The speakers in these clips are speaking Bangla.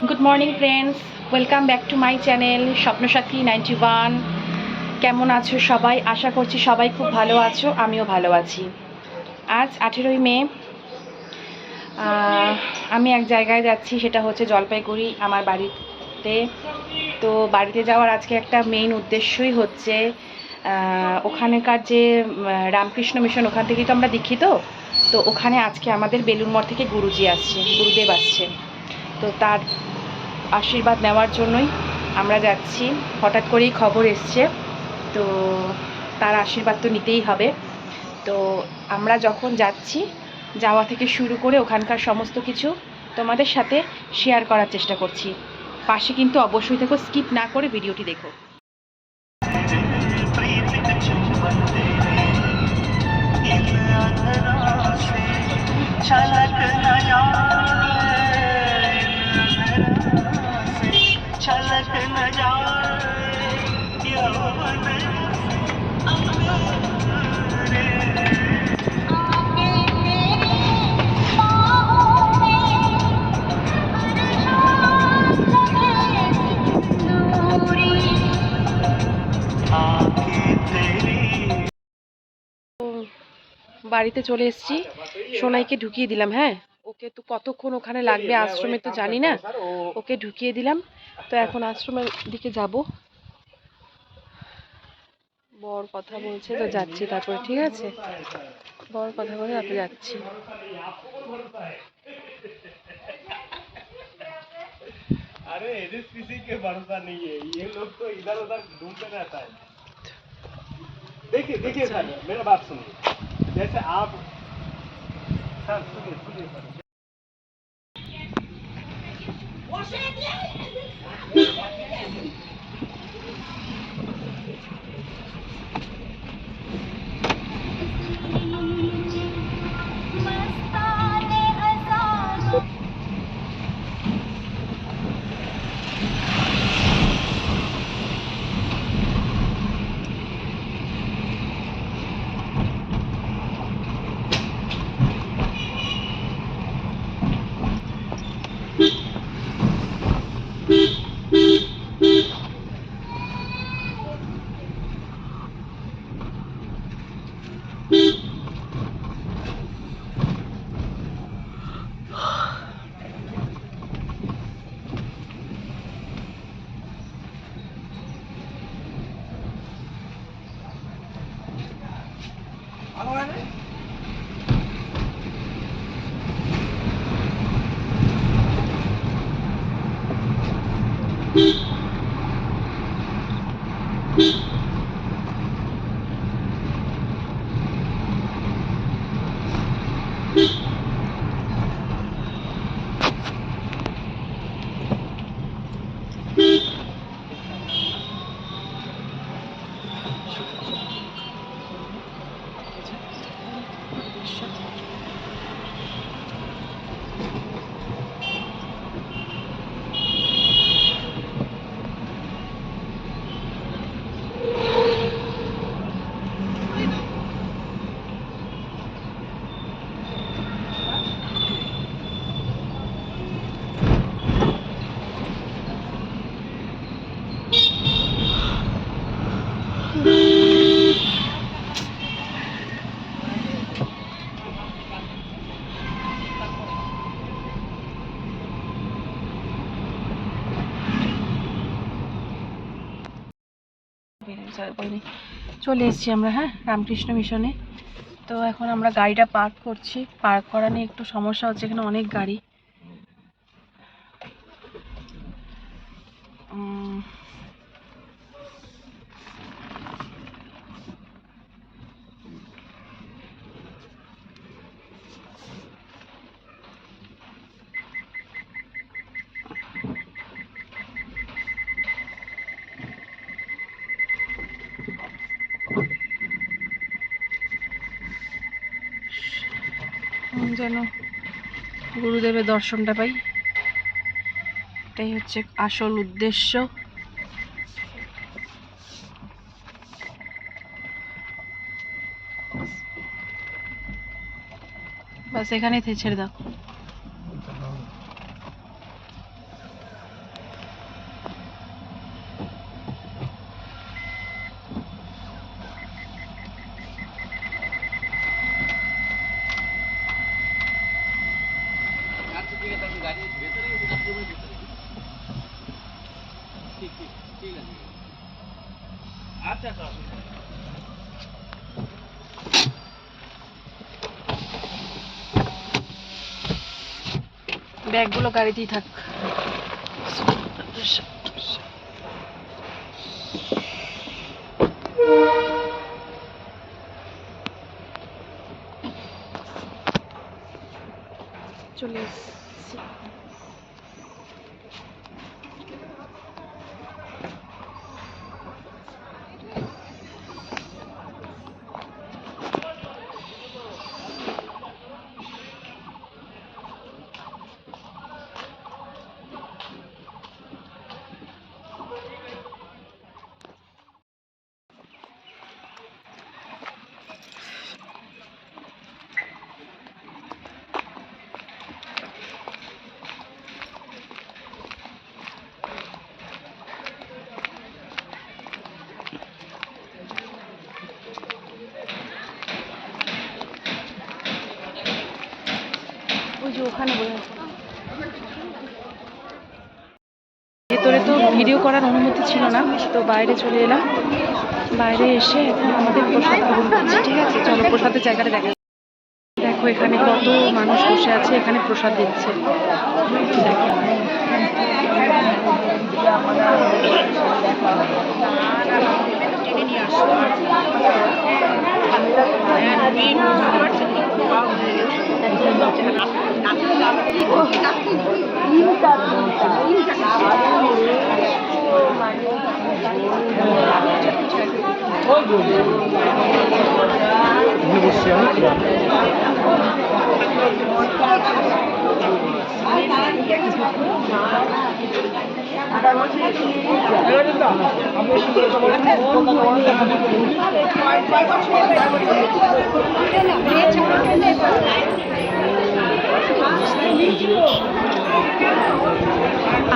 Good morning friends, welcome back to my channel Swapnasathi 91। কেমন আছো সবাই? আশা করছি সবাই খুব ভালো আছো, আমিও ভালো আছি। আজ 18ই মে। আমি এক জায়গায় যাচ্ছি, সেটা হচ্ছে জলপাইগুড়ি, আমার বাড়িতে। তো বাড়িতে যাওয়ার আজকে একটা মেইন উদ্দেশ্যই হচ্ছে ওখানকার যে রামকৃষ্ণ মিশন, ওখান থেকেই তো আমরা দীক্ষিত। তো ওখানে আজকে আমাদের বেলুড় মঠ থেকে গুরুজি আসছে, গুরুদেব আসছে। তো তার আশীর্বাদ নেওয়ার জন্যই আমরা যাচ্ছি। হঠাৎ করেই খবর এসছে, তো তার আশীর্বাদ তো নিতেই হবে। তো আমরা যখন যাচ্ছি, যাওয়া থেকে শুরু করে ওখানকার সমস্ত কিছু তোমাদের সাথে শেয়ার করার চেষ্টা করছি। পাশে কিন্তু অবশ্যই থেকো, স্কিপ না করে ভিডিওটি দেখো। বাড়িতে চলে এসেছি, সোনাইকে ঢুকিয়ে দিলাম। হ্যাঁ, ওকে তো কতক্ষণ ওখানে লাগবে আশ্রমে তো জানি না, ওকে ঢুকিয়ে দিলাম। তো এখন আশ্রমের দিকে যাব। বর কথা বলছে, তো যাচ্ছি। তারপরে ঠিক আছে, বর কথা বলে তারপরে যাচ্ছি। अरे किसी के भरोसा नहीं है, ये लोग तो इधर उधर ढूंढते रहता है। देखिए देखिए सर, मेरा बात सुनिए। जैसे आप सर सुनिए सुनिए सर। চলে এসেছি আমরা, হ্যাঁ, রামকৃষ্ণ মিশনে। তো এখন আমরা গাড়িটা পার্ক করছি। পার্ক করা নিয়ে একটু সমস্যা হচ্ছে, এখানে অনেক গাড়ি। যেন গুরুদেবের দর্শনটা পাই, এটাই হচ্ছে আসল উদ্দেশ্য। বাস এখানেই ছেড়ে দাও। ব্যাগগুলো গাড়িতেই থাক। চলে এসেছি। ওই যে ওখানে বসে আছে। ভেতরে তো ভিডিও করার অনুমতি ছিল না, তো বাইরে চলে এলাম। বাইরে এসে এখন আমাদের প্রসাদ গ্রহণ করছি। ঠিক আছে, চলো প্রসাদের জায়গাটা দেখা। দেখো এখানে কত মানুষ বসে আছে, এখানে প্রসাদ দিচ্ছে।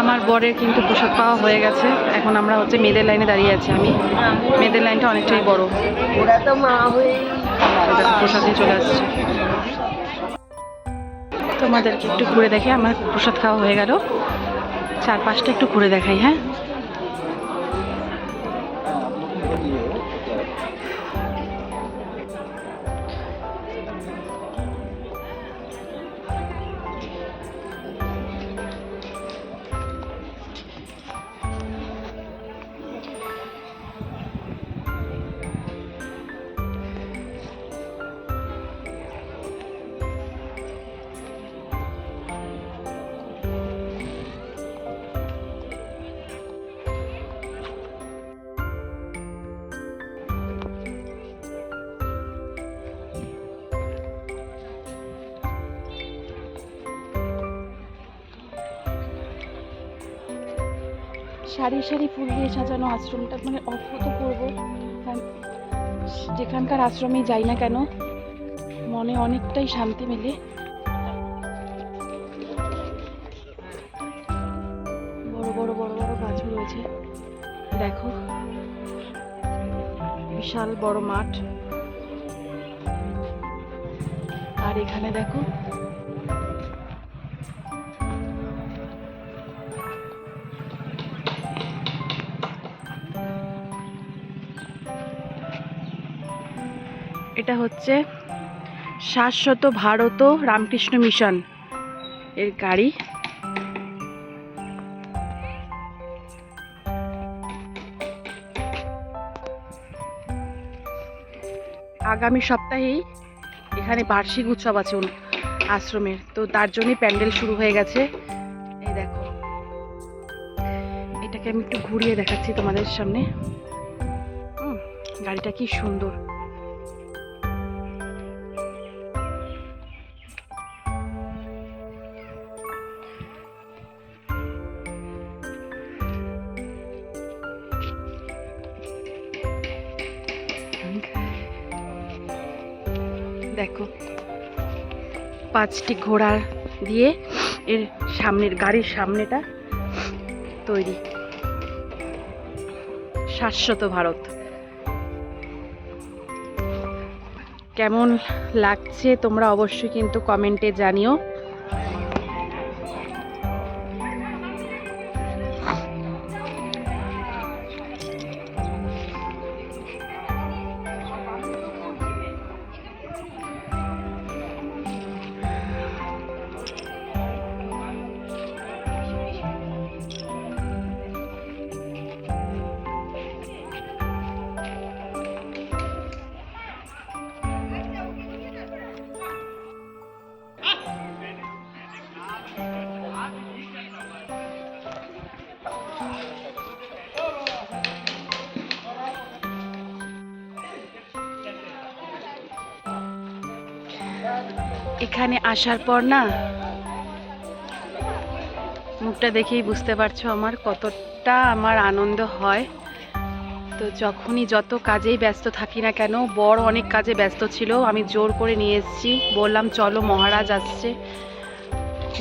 আমার বরের কিন্তু প্রসাদ পাওয়া হয়ে গেছে। এখন আমরা হচ্ছে মেয়েদের লাইনে দাঁড়িয়ে আছি। আমি মেয়েদের লাইনটা অনেকটাই বড়। ওরা তো মা হয়ে প্রসাদ নিয়ে চলে আসছে। তোমাদেরকে একটু ঘুরে দেখে, আমার প্রসাদ খাওয়া হয়ে গেল। চারপাশটা একটু ঘুরে দেখাই। হ্যাঁ, সারি সারি ফুল দিয়ে সাজানো আশ্রমটা, মানে অভূতপূর্ব। যেখানকার আশ্রমে যাই না কেন, মনে অনেকটাই শান্তি মেলে। বড় বড় বড় বড় গাছও রয়েছে। দেখো, বিশাল বড় মাঠ। আর এখানে দেখো এটা হচ্ছে শাশ্বত ভারত রামকৃষ্ণ মিশন এর গাড়ি। আগামী সপ্তাহেই এখানে বার্ষিক উৎসব আছে আশ্রমের, তো তার জন্যই প্যান্ডেল শুরু হয়ে গেছে। এই দেখো, এটাকে আমি একটু ঘুরিয়ে দেখাচ্ছি তোমাদের সামনে। গাড়িটা কি সুন্দর। দেখো, 5টি ঘোড়া দিয়ে এর সামনের গাড়ির সামনেটা তৈরি। শাশ্বত ভারত। কেমন লাগছে তোমরা অবশ্যই কিন্তু কমেন্টে জানিও। এখানে আসার পর না, মুখটা দেখেই বুঝতে পারছো আমার কতটা আমার আনন্দ হয়। তো যখনই যত কাজেই ব্যস্ত থাকি না কেন, বড় অনেক কাজে ব্যস্ত ছিল, আমি জোর করে নিয়ে এসেছি, বললাম চলো মহারাজ আসছে,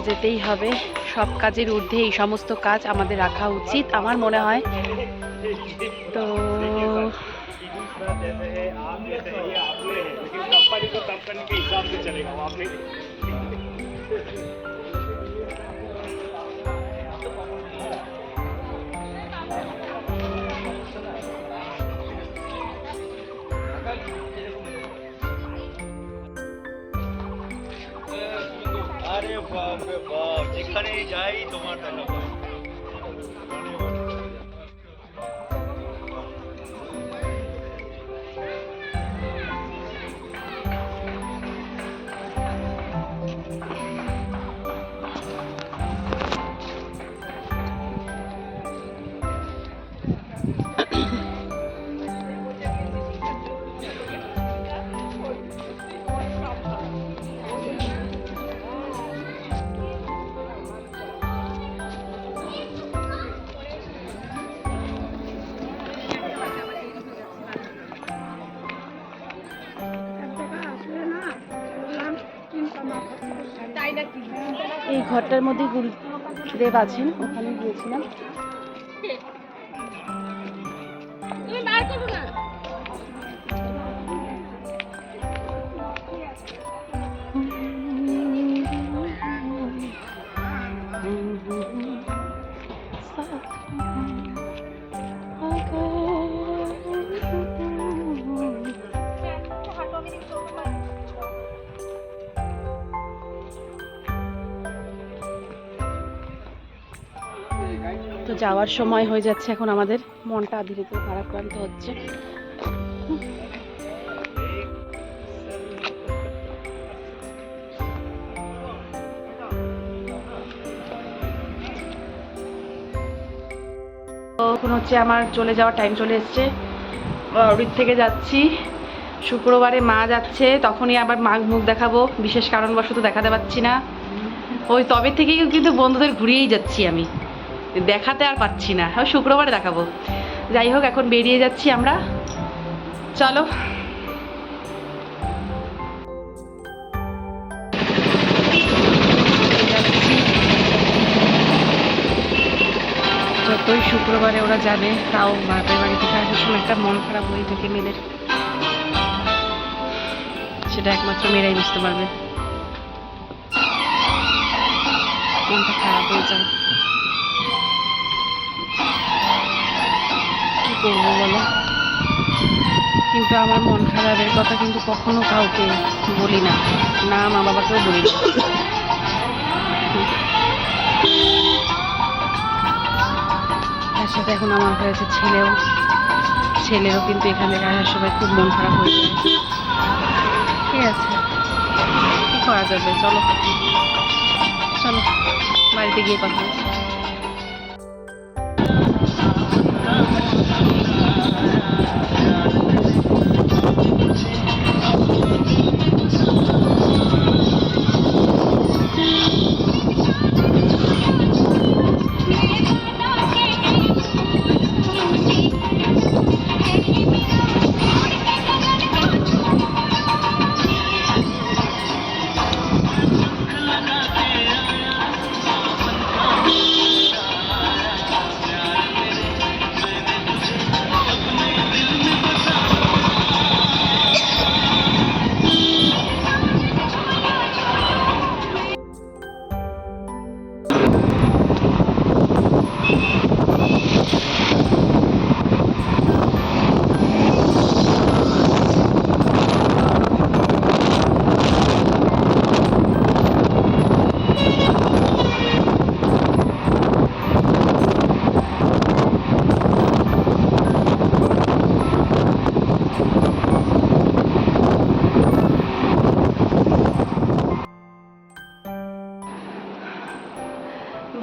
যেতেই হবে। সব কাজের ঊর্ধ্বে এই সমস্ত কাজ আমাদের রাখা উচিত আমার মনে হয়। তো আরে বাপ রে বাপ, যেখানেই যাই তোমার দেখা পাই। এই ঘরটার মধ্যে গুরুদেব আছেন, ওখানে গিয়েছিলাম। তো যাওয়ার সময় হয়ে যাচ্ছে এখন, আমাদের মনটা ধীরে ধীরে ভারাক্রান্ত হচ্ছে। এখন হচ্ছে আমার চলে যাওয়ার টাইম চলে এসছে, বাড়ির থেকে যাচ্ছি। শুক্রবারে মা যাচ্ছে, তখনই আবার মা মুখ দেখাবো, বিশেষ কারণবশত দেখাতে পারছি না। ওই তবে থেকেই কিন্তু বন্ধুদের ঘুরিয়েই যাচ্ছি আমি, দেখাতে আর পাচ্ছি না। শুক্রবারে দেখাবো। যাই হোক, এখন বেরিয়ে যাচ্ছি আমরা, চলো। যতই শুক্রবারে ওরা যাবে, তাও বাপের বাড়ি থেকে আসার সময় একটা মন খারাপ হয়ে থাকে মেয়েদের, সেটা একমাত্র মেয়েরাই বুঝতে পারবে। মনটা খারাপ হয়ে যায়, কি করবো বলো। কিন্তু আমার মন খারাপের কথা কিন্তু কখনো কাউকে বলি না, না মা বাবাকেও বলি না। তার সাথে এখন আমার হয়েছে ছেলেরও কিন্তু এখান থেকে আসার সময় খুব মন খারাপ হয়ে যায়। ঠিক আছে, কি করা যাবে, চলো চলো বাড়িতে গিয়ে কথা বলছি।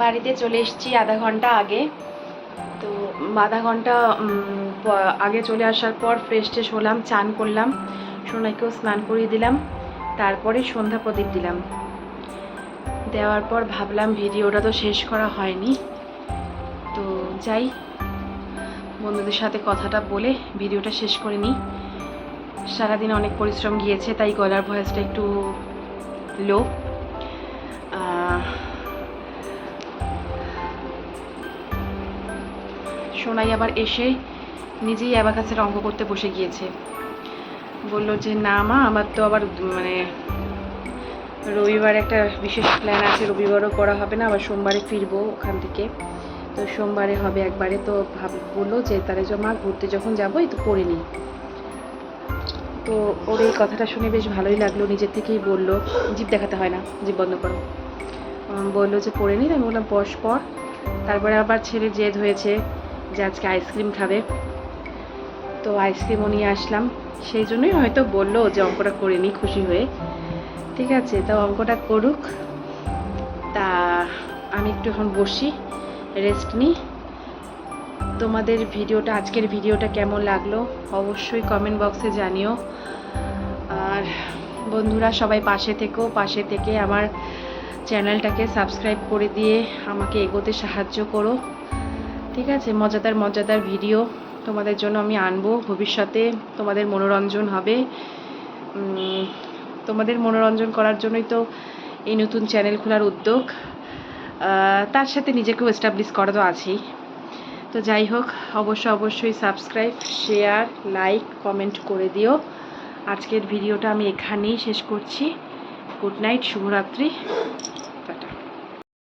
বাড়িতে চলে এসেছি আধা ঘন্টা আগে। তো আধা ঘন্টা আগে চলে আসার পর ফ্রেশ ট্রেশ হলাম, চান করলাম, সোনাইকেও স্নান করিয়ে দিলাম, তারপরে সন্ধ্যা প্রদীপ দিলাম। দেওয়ার পর ভাবলাম ভিডিওটা তো শেষ করা হয়নি, তো যাই বন্ধুদের সাথে কথাটা বলে ভিডিওটা শেষ করে নিই। সারাদিন অনেক পরিশ্রম গিয়েছে, তাই গলার ভয়েসটা একটু লো। সোনাই আবার এসে নিজেই অ্যাবাকাসের অঙ্ক করতে বসে গিয়েছে। বললো যে না মা, আমার তো আবার মানে রবিবার একটা বিশেষ প্ল্যান আছে, রবিবারও করা হবে না, আবার সোমবারে ফিরবো ওখান থেকে, তো সোমবারে হবে একবারে। তো বললো যে তাহলে মা ঘুরতে যখন যাবোই তো পড়ে নিই। তো ওর এই কথাটা শুনে বেশ ভালোই লাগলো, নিজের থেকেই বললো, জিভ দেখাতে হয় না, জিভ বন্ধ করো, বললো যে পড়ে নিই। আমি বললাম বস পর। তারপরে আবার ছেলে জেদ হয়েছে যে আজকে আইসক্রিম খাবে, তো আইসক্রিমও নিয়ে আসলাম। সেই জন্যই হয়তো বললো যে অঙ্কটা করে নিই, খুশি হয়ে। ঠিক আছে, তো অঙ্কটা করুক, তা আমি একটু এখন বসি, রেস্ট নিই। তোমাদের ভিডিওটা, আজকের ভিডিওটা কেমন লাগলো অবশ্যই কমেন্ট বক্সে জানিও। আর বন্ধুরা সবাই পাশে থেকো, পাশে থেকে আমার চ্যানেলটাকে সাবস্ক্রাইব করে দিয়ে আমাকে এগোতে সাহায্য করো। ঠিক আছে, মজাদার মজাদার ভিডিও তোমাদের জন্য আমি আনবো ভবিষ্যতে, তোমাদের মনোরঞ্জন হবে। তোমাদের মনোরঞ্জন করার জন্যই তো এই নতুন চ্যানেল খোলার উদ্যোগ, তার সাথে নিজেকেও এস্টাবলিশ করা তো আছেই। তো যাই হোক, অবশ্যই সাবস্ক্রাইব, শেয়ার, লাইক, কমেন্ট করে দিও। আজকের ভিডিওটা আমি এখানেই শেষ করছি। গুড নাইট, শুভরাত্রি।